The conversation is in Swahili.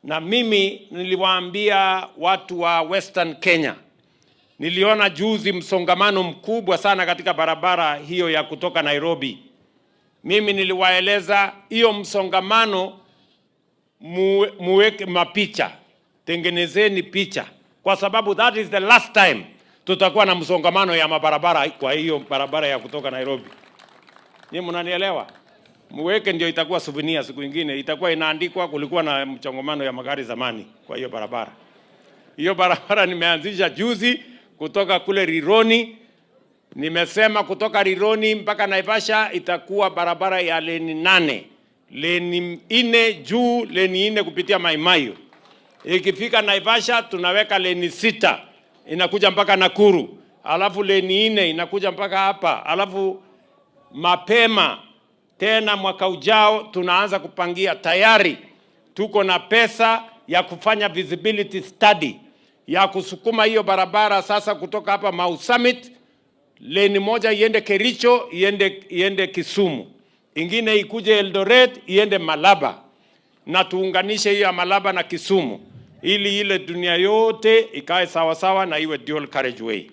Na mimi niliwaambia watu wa Western Kenya, niliona juzi msongamano mkubwa sana katika barabara hiyo ya kutoka Nairobi. Mimi niliwaeleza hiyo msongamano muweke mapicha, tengenezeni picha, kwa sababu that is the last time tutakuwa na msongamano ya mabarabara kwa hiyo barabara ya kutoka Nairobi. Ni mnanielewa? Muweke ndio itakuwa souvenir, siku nyingine itakuwa inaandikwa kulikuwa na mchongomano ya magari zamani kwa hiyo barabara. Hiyo barabara nimeanzisha juzi kutoka kule Rironi. Nimesema kutoka Rironi mpaka Naivasha itakuwa barabara ya leni 8. Leni 4 juu, leni 4 kupitia Mai Mahiu. Ikifika Naivasha tunaweka leni 6 inakuja mpaka Nakuru. Alafu leni 4 inakuja mpaka hapa. Alafu mapema tena mwaka ujao tunaanza kupangia, tayari tuko na pesa ya kufanya visibility study ya kusukuma hiyo barabara sasa kutoka hapa Mau Summit, leni moja iende Kericho, iende Kisumu, ingine ikuje Eldoret, iende Malaba, na tuunganishe hiyo Malaba na Kisumu ili ile dunia yote ikae sawa sawa na iwe dual carriageway.